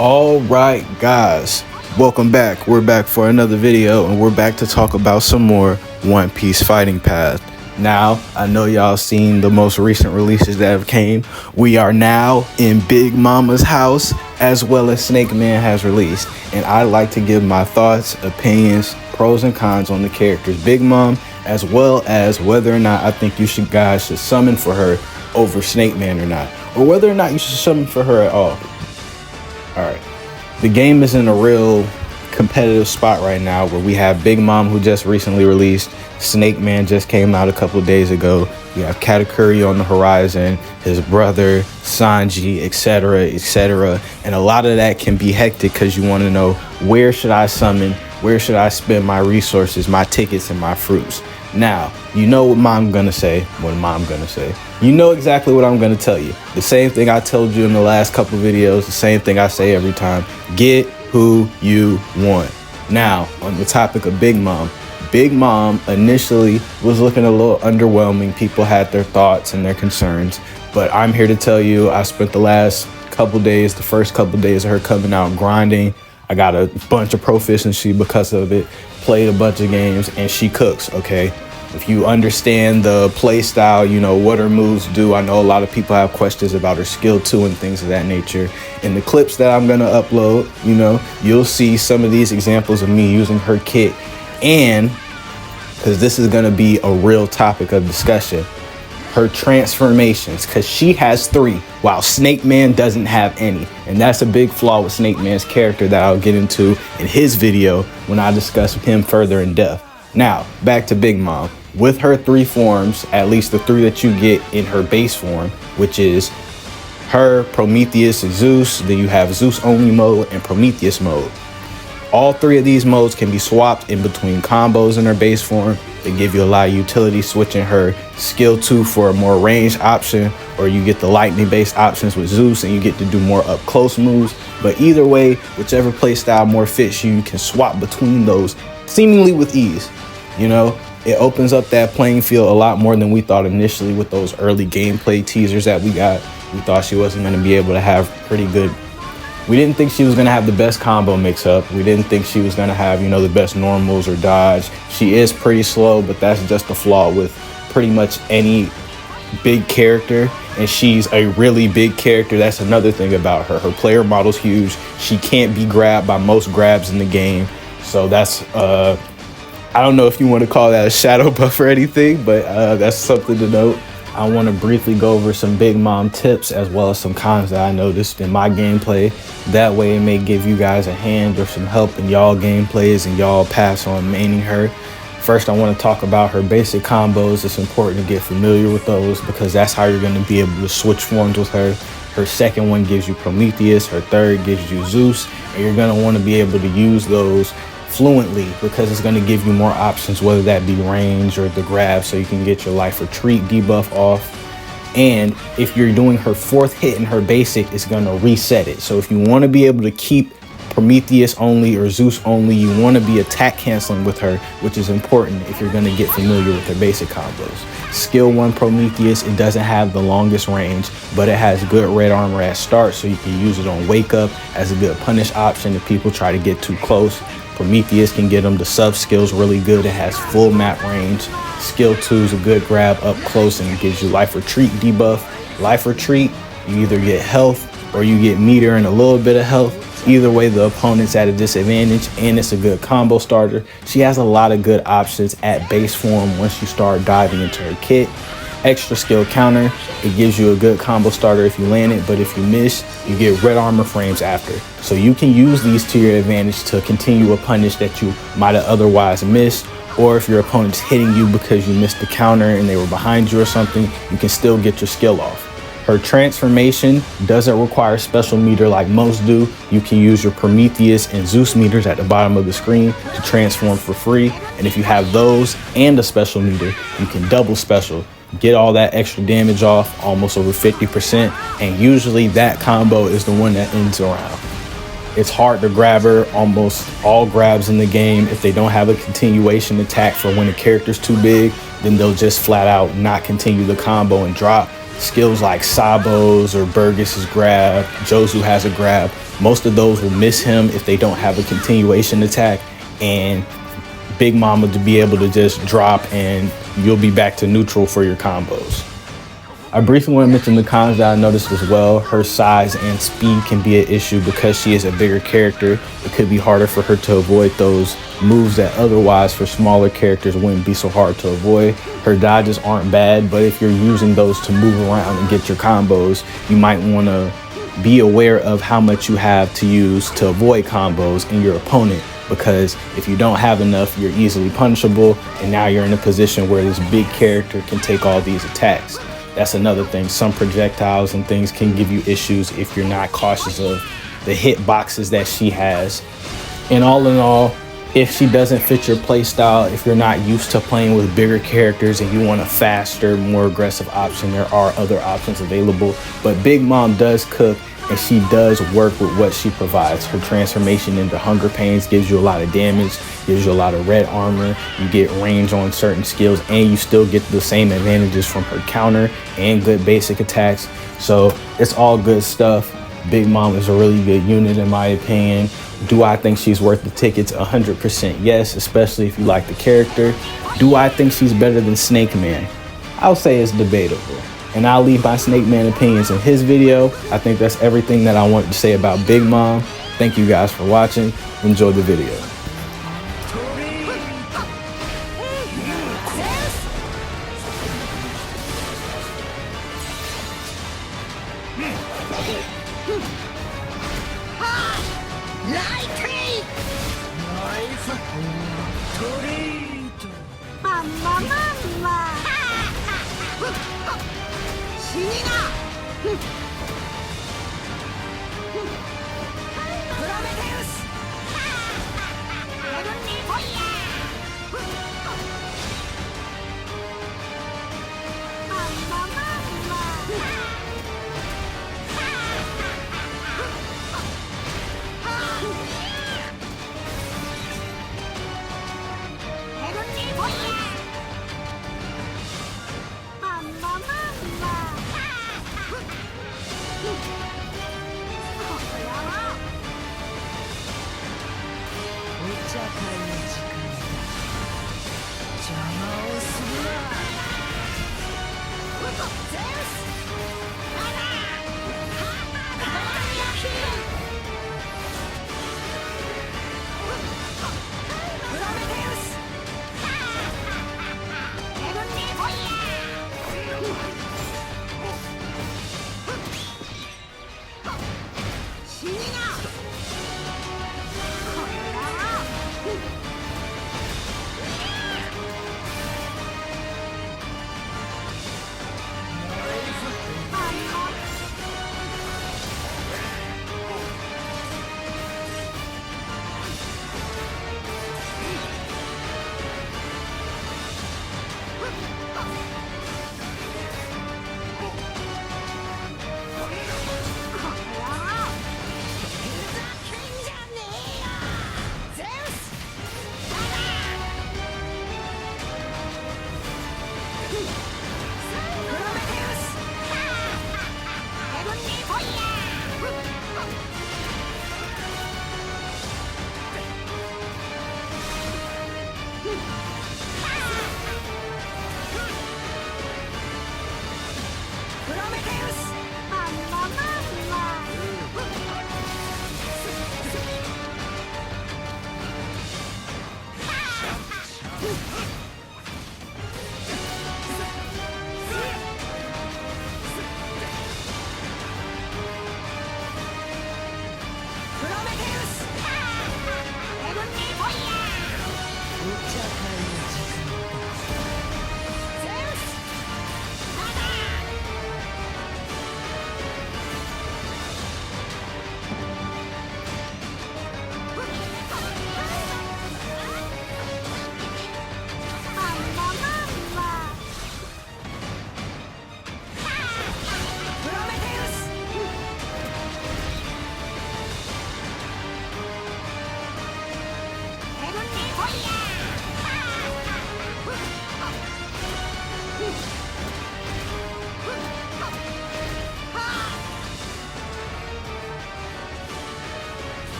All right, guys, welcome back. We're back for another video, and we're back to talk about some more One Piece Fighting Path. Now, I know y'all seen the most recent releases that have came. We are now in Big Mama's house, as well as Snake Man has released, and I like to give my thoughts, opinions, pros and cons on the characters Big Mom, as well as whether or not I think you guys should summon for her over Snake Man or not, or whether or not you should summon for her at all. Alright, the game is in a real competitive spot right now where we have Big Mom, who just recently released. Snake Man just came out a couple days ago. We have Katakuri on the horizon, his brother, Sanji, etc., etc. And a lot of that can be hectic because you want to know, where should I summon? Where should I spend my resources, my tickets, and my fruits? Now, you know what Mom's gonna say. You know exactly what I'm gonna tell you. The same thing I told you in the last couple videos, the same thing I say every time. Get who you want. Now, on the topic of Big Mom initially was looking a little underwhelming. People had their thoughts and their concerns, but I'm here to tell you, I spent the last couple days, the first couple days of her coming out, grinding. I got a bunch of proficiency because of it, played a bunch of games, and she cooks, okay? If you understand the play style, you know what her moves do. I know a lot of people have questions about her skill too and things of that nature. In the clips that I'm gonna upload, you know, you'll see some of these examples of me using her kit, and because this is gonna be a real topic of discussion, her transformations, because she has 3 while Snake Man doesn't have any, and that's a big flaw with Snake Man's character that I'll get into in his video when I discuss him further in depth. Now back to Big Mom. With her 3 forms, at least the 3 that you get in her base form, which is her, Prometheus, and Zeus. Then you have Zeus only mode and Prometheus mode. All 3 of these modes can be swapped in between combos in her base form. They give you a lot of utility, switching her skill 2 for a more ranged option, or you get the lightning based options with Zeus and you get to do more up close moves. But either way, whichever play style more fits you, you can swap between those seemingly with ease. You know, it opens up that playing field a lot more than we thought initially with those early gameplay teasers that we got. We thought she wasn't going to be able to have pretty good. We didn't think she was going to have the best combo mix up. We didn't think she was going to have, you know, the best normals or dodge. She is pretty slow, but that's just a flaw with pretty much any big character. And she's a really big character. That's another thing about her. Her player model's huge. She can't be grabbed by most grabs in the game. So that's, I don't know if you want to call that a shadow buff or anything, but that's something to note. I want to briefly go over some Big Mom tips as well as some cons that I noticed in my gameplay. That way it may give you guys a hand or some help in y'all gameplays and y'all paths on maining her. First, I want to talk about her basic combos. It's important to get familiar with those because that's how you're going to be able to switch forms with her. Her second one gives you Prometheus. Her third gives you Zeus. And you're going to want to be able to use those fluently because it's going to give you more options, whether that be range or the grab, so you can get your life retreat debuff off. And if you're doing her 4th hit in her basic, it's going to reset it. So if you want to be able to keep Prometheus only or Zeus only, you want to be attack canceling with her, which is important if you're going to get familiar with her basic combos. Skill 1 Prometheus, it doesn't have the longest range, but it has good red armor at start, so you can use it on wake up as a good punish option if people try to get too close. Prometheus can get them the sub skills really good. It has full map range. Skill 2 is a good grab up close and it gives you life retreat debuff. Life retreat, you either get health or you get meter and a little bit of health. Either way, the opponent's at a disadvantage, and it's a good combo starter. She has a lot of good options at base form once you start diving into her kit. Extra skill counter, it gives you a good combo starter if you land it, but if you miss, you get red armor frames after. So you can use these to your advantage to continue a punish that you might have otherwise missed, or if your opponent's hitting you because you missed the counter and they were behind you or something, you can still get your skill off. Her transformation doesn't require special meter like most do. You can use your Prometheus and Zeus meters at the bottom of the screen to transform for free. And if you have those and a special meter, you can double special. Get all that extra damage off, almost over 50%, and usually that combo is the one that ends around. It's hard to grab her. Almost all grabs in the game, if they don't have a continuation attack for when the character's too big, then they'll just flat out not continue the combo and drop. skills like Sabo's or Burgess's grab, Jozu has a grab. Most of those will miss him if they don't have a continuation attack, and Big Mama to be able to just drop and you'll be back to neutral for your combos. I briefly want to mention the cons that I noticed as well. Her size and speed can be an issue because she is a bigger character. It could be harder for her to avoid those moves that otherwise for smaller characters wouldn't be so hard to avoid. Her dodges aren't bad, but if you're using those to move around and get your combos, you might want to be aware of how much you have to use to avoid combos in your opponent, because if you don't have enough, you're easily punishable, and now you're in a position where this big character can take all these attacks. That's another thing. Some projectiles and things can give you issues if you're not cautious of the hit boxes that she has. And all in all, if she doesn't fit your playstyle, if you're not used to playing with bigger characters and you want a faster, more aggressive option, there are other options available. But Big Mom does cook, and she does work with what she provides. Her transformation into Hunger Pains gives you a lot of damage, gives you a lot of red armor, you get range on certain skills, and you still get the same advantages from her counter and good basic attacks. So it's all good stuff. Big Mom is a really good unit in my opinion. Do I think she's worth the tickets? 100% yes, especially if you like the character. Do I think she's better than Snake Man? I'll say it's debatable. And I'll leave my Snake Man opinions in his video. I think that's everything that I wanted to say about Big Mom. Thank you guys for watching. Enjoy the video.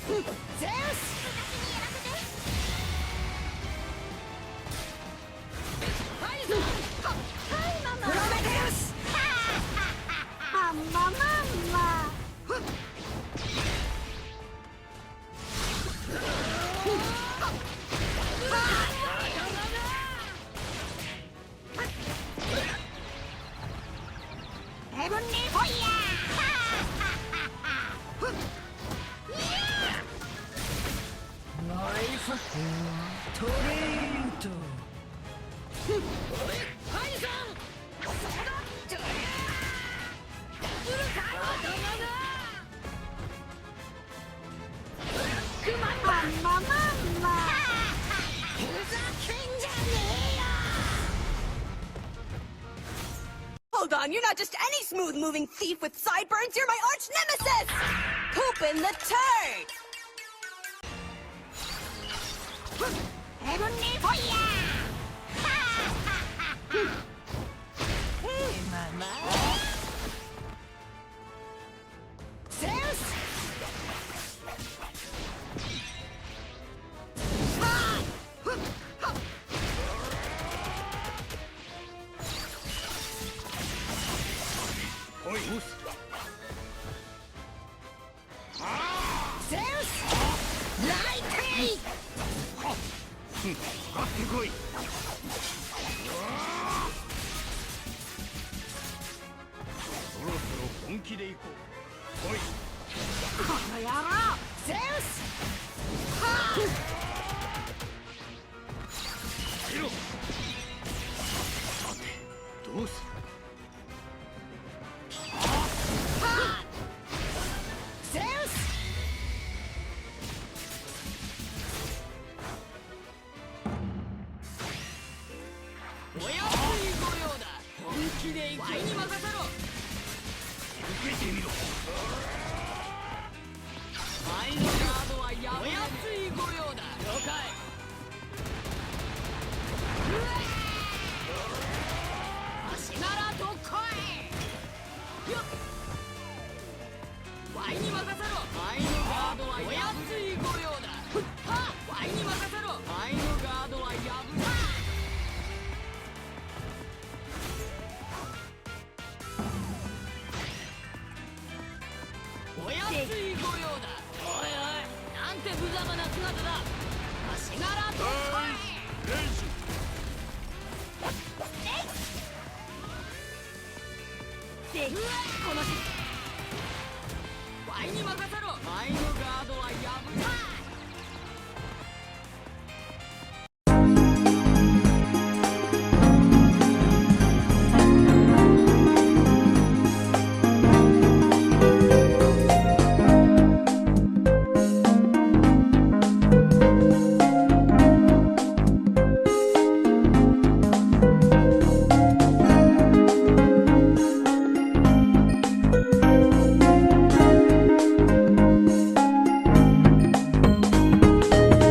ゼウスはいぞはいママプロメテウスマンママンマヘブンリーフォイヤーナイフトレートハイソンそうだダブルカードクマンマンママンマふざけんじゃねえよ Hold on, you're not just any smooth-moving thief with sideburns, you're my arch nemesis! Poopin' the turd! Heavenly fire! Hey, mama! Zeus! Zeus! Lightning! かかってこい。そろそろ本気で行こう。来い。この野郎！ゼウス！はあ！入ろ。さて、どうする？はあ！ゼウス！お安いご用だ。本気で行く。ワイに任せろ。受けてみろ。ワイのガードはやめ。お安いご用だ。了解。足ならどこへ。よっ。ワイに任せろ。ワイのガードはお安いご用だ。はっ。ワイに任せろ。ワイのガードはやぶ。お安いご用だ。おいおい、なんて無様な姿だ。足柄どこへ。で、この